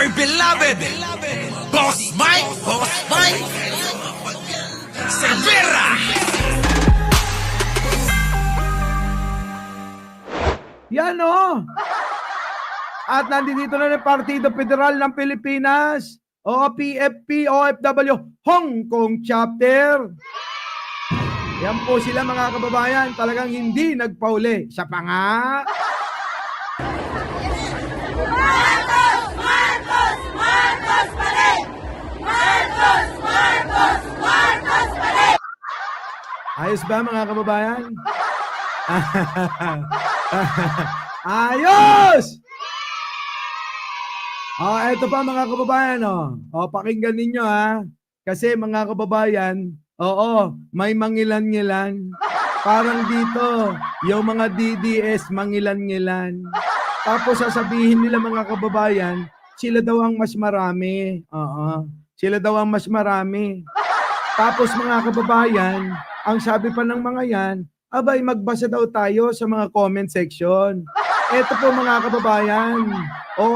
dear beloved, Boss Mike Cervera. Yan o. At nandito na ng Partido Federal ng Pilipinas, o PFP, OFW, Hong Kong Chapter. Yan po sila mga kababayan, talagang hindi nagpauli. Siya pa nga. Marcos pa rin! Marcos pa rin! Ayos ba mga kababayan? Ayos! Eto pa mga kababayan, pakinggan ninyo ha. Kasi mga kababayan, may mangilan-ngilan. Parang dito, yung mga DDS mangilan-ngilan. Tapos sasabihin nila mga kababayan, sila daw ang mas marami. Sila daw ang mas marami. Tapos mga kababayan, ang sabi pa ng mga yan, abay magbasa daw tayo sa mga comment section. Ito po mga kababayan,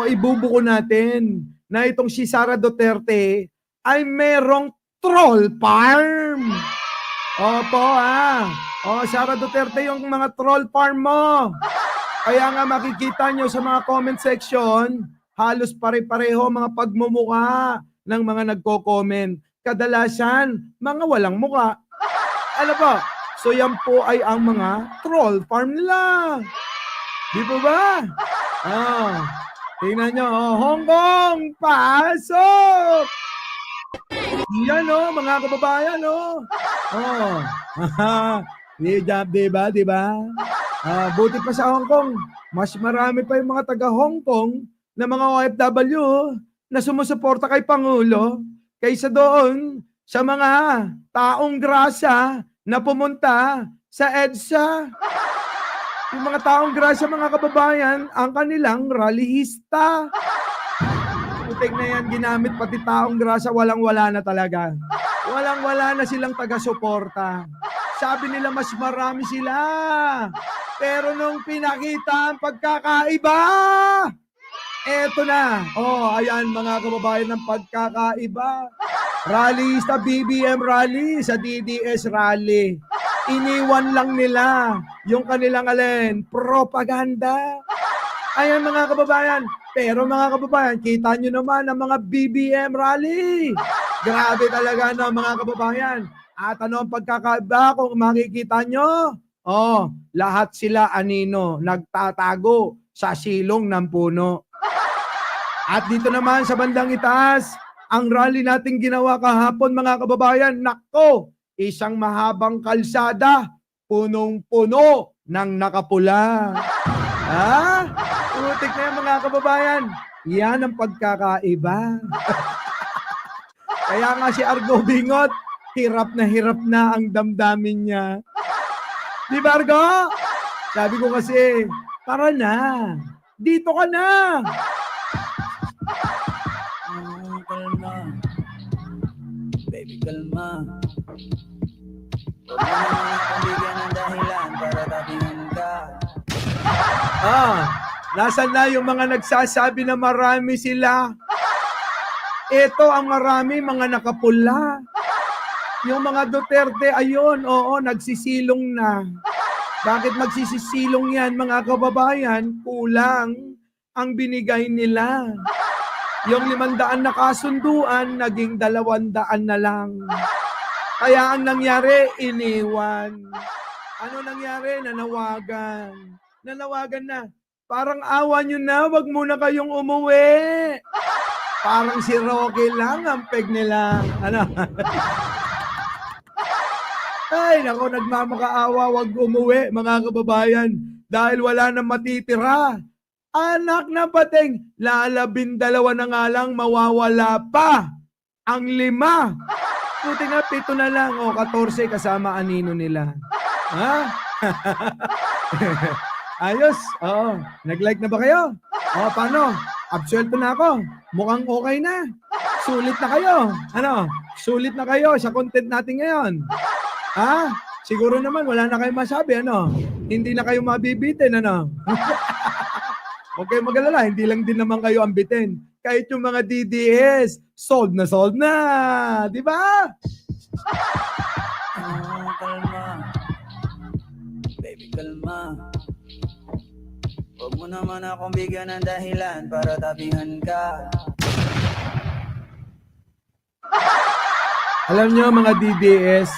ibubuko natin na itong si Sara Duterte ay merong troll farm. Opo Sara Duterte yung mga troll farm mo. Kaya nga makikita nyo sa mga comment section, halos pare-pareho mga pagmumuka ng mga nagko-comment. Kadalasan, mga walang muka. Ano po? So yan po ay ang mga troll farm nila. Di po ba? Tingnan nyo, Hong Kong, pasok! Yan mga kababayan, Diba? Buti pa sa Hong Kong, mas marami pa yung mga taga Hong Kong na mga OFW na sumusuporta kay Pangulo kaysa doon sa mga taong grasa na pumunta sa EDSA. Yung mga taong grasa mga kababayan, ang kanilang rallyista. Putik na yan, ginamit pati taong grasa, walang-wala na talaga. Walang-wala na silang taga-suporta. Sabi nila mas marami sila. Pero nung pinakita ang pagkakaiba, eto na. Ayan mga kababayan ng pagkakaiba. Rallyista, BBM rally sa DDS rally. Iniwan lang nila yung kanilang propaganda. Ayan mga kababayan. Pero mga kababayan, kita nyo naman ang mga BBM rally. Grabe talaga mga kababayan. At ano ang pagkakaiba kung makikita nyo? Lahat sila nagtatago sa silong ng puno. At dito naman sa bandang itaas, ang rally nating ginawa kahapon mga kababayan, nako, isang mahabang kalsada, punong-puno ng nakapula. Putik na yan mga kababayan. Yan ang pagkakaiba. Kaya nga si Argo Bingot, hirap na ang damdamin niya. Di ba Argo? Sabi ko kasi, tara na. Dito ka na. Kalma. Baby, kalma. Huwag mo naman akong bigyan ng dahilan para tatingan ka. Nasaan na yung mga nagsasabi na marami sila? Ito ang marami, mga nakapula. Yung mga Duterte, ayun, nagsisilong na. Bakit magsisisilong yan, mga kababayan? Kulang ang binigay nila. Yung 500 na kasunduan, naging 200 na lang. Kaya ang nangyari, iniwan. Ano nangyari? Nanawagan na. Parang awa nyo na, wag muna kayong umuwi. Parang si Rocky lang ang peg nila. Ay, nako, nagmamakaawa, wag umuwi, mga kababayan. Dahil wala nang matitira. Anak na pating, 12 na nga lang, mawawala pa ang 5. Buti nga, 7 na lang, 14 kasama anino nila. Ayos, nag-like na ba kayo? Paano? Absuelto na ako. Mukhang okay na. Sulit na kayo. Sulit na kayo sa content natin ngayon. Siguro naman, wala na kayong masabi, Hindi na kayo mabibitin, Huwag kayong mag-alala, hindi lang din naman kayo ambitin. kahit yung mga DDS, sold na. Di ba? Kalma. Baby, kalma. Huwag mo naman akong bigyan ng dahilan para tabihan ka. Alam nyo mga DDS,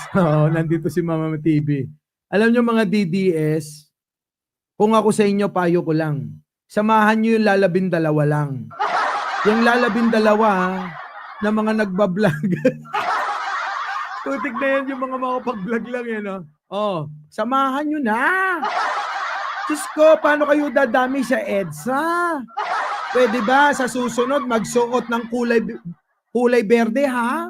nandito si Mama TV. Alam nyo mga DDS, kung ako sa inyo, payo ko lang. Samahan nyo yung lalabindalawa lang. Yung lalabindalawa na mga nagbablog. Tutik na yan yung mga makapag-vlog lang yan. Oh, samahan nyo na. Diyos ko, paano kayo dadami sa EDSA? Pwede ba sa susunod magsuot ng kulay berde ha?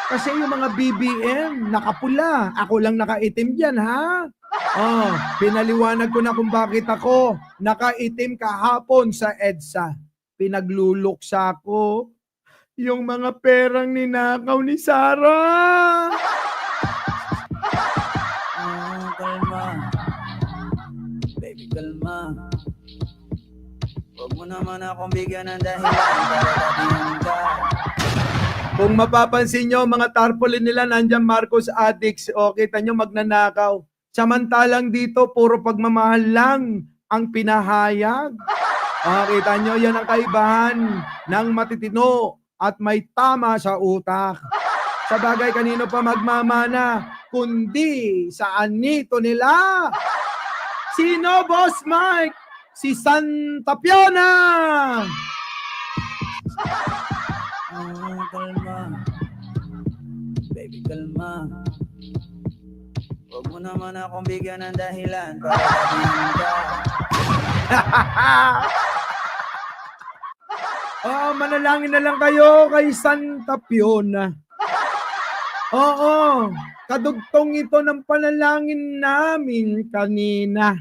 Kasi yung mga BBM, nakapula. Ako lang nakaitim dyan, ha? Oh, pinaliwanag ko na kung bakit ako nakaitim kahapon sa EDSA. Pinagluluksa ko yung mga perang ninakaw ni Sarah. Kalma. Baby, kalma. Huwag mo naman akong bigyan ng dahilan para tabihan ka. Kung mapapansin nyo, mga tarpaulin nila, nandiyan Marcos Addicts. O, kita nyo, magnanakaw. Samantalang dito, puro pagmamahal lang ang pinahayag. O, kita nyo, yan ang kaibahan ng matitino at may tama sa utak. Sa bagay, kanino pa magmamana, kundi sa anito nila. Sino, Boss Mike? Si Santa Fiona! Kalma. Baby, kalma. Huwag mo naman akong bigyan ng dahilan para tabihan ka. Manalangin na lang kayo kay Santa Fiona. Oo, kadugtong ito ng panalangin namin kanina.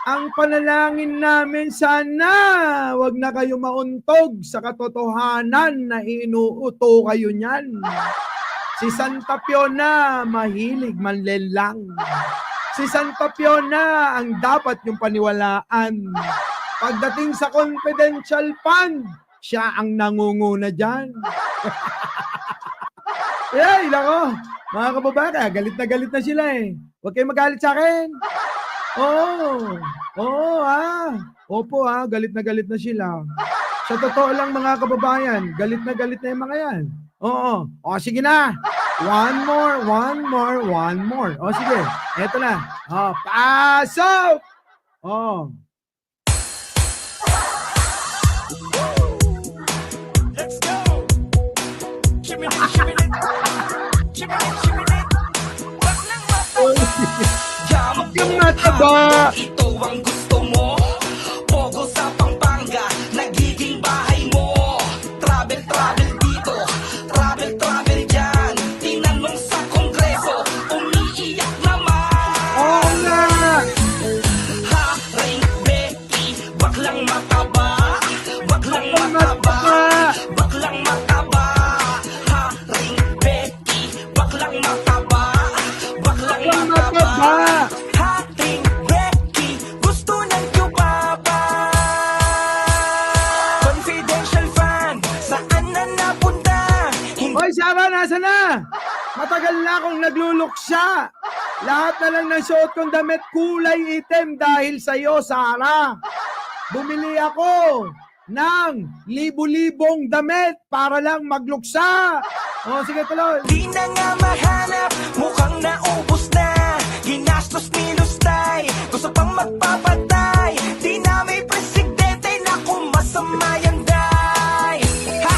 Ang panalangin namin, sana wag na kayo mauntog sa katotohanan na inuuto kayo niyan. Si Santa Fiona, mahilig manlelang. Si Santa Fiona, ang dapat yung paniwalaan. Pagdating sa confidential fund, siya ang nangunguna dyan. Eh, nako, mga kababayan, galit na sila eh. Huwag kayong magalit sa akin. Opo, galit na sila. Sa totoo lang mga kababayan, galit na yung mga yan. Oo. O, sige na. One more. O, sige. Eto na. O, pasok! O. Let's go! Shimmy-it. Wag lang Huwag kang mataba. Ito ang gusto mo. Pogo sa Pampanga, nagiging bahay mo. Travel dito, travel dyan. Tinanong sa kongreso, umiiyak naman. Oo nga. Ha, Rain Becky, baklang mataba. Ha, Rain Becky, baklang mataba. Hating Becky, gusto ng Yubaba. Confidential fan, saan na napunta? Hoy, Sarah, nasa na? Matagal na akong nagluluksya. Lahat na lang ng suot kong damit kulay itim dahil sa'yo, Sarah. Bumili ako ng libu-libong damit para lang magluksa. O, sige, tuloy. Di na nga mahanap, mukhang naubos na. Ginastos ni Lustay, gusto pang magpapatay. Di na may presidente, naku masama yan, day. Ha!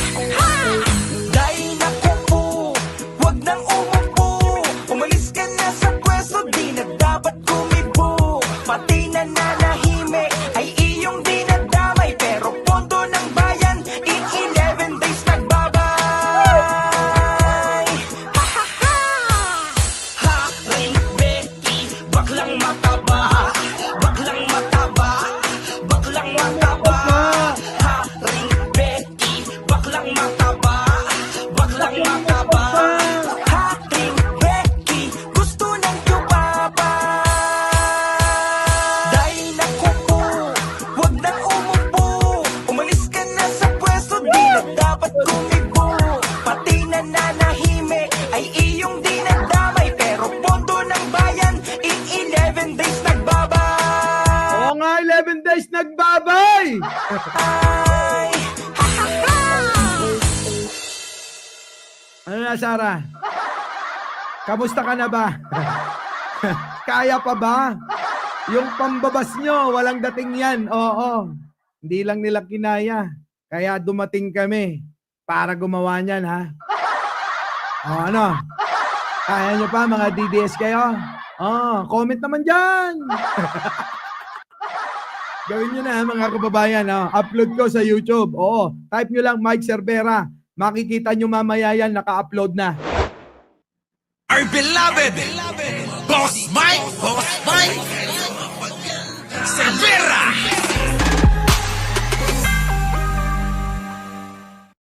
Day, naku po, wag nang umupo. Umalis ka na sa pwesto, di na dapat kumibo. Pati na nanahimik, ay iyong dinadamay. Pero pondo ng bayan, in 11 days nagbabay. Ha! Ring Becky, baklang mataba. Ano na, Sarah? Kamusta ka na ba? Kaya pa ba? Yung pambabas nyo, walang dating yan. Oo. Hindi lang nila kinaya. Kaya dumating kami para gumawa niyan, ha? O, ano? Kaya nyo pa, mga DDS kayo? Comment naman dyan! Gawin nyo na, mga kababayan. Upload ko sa YouTube. Oo. Type nyo lang Mike Cervera. Makikita nyo mamaya yan, naka-upload na. Our beloved Boss Mike Cervera.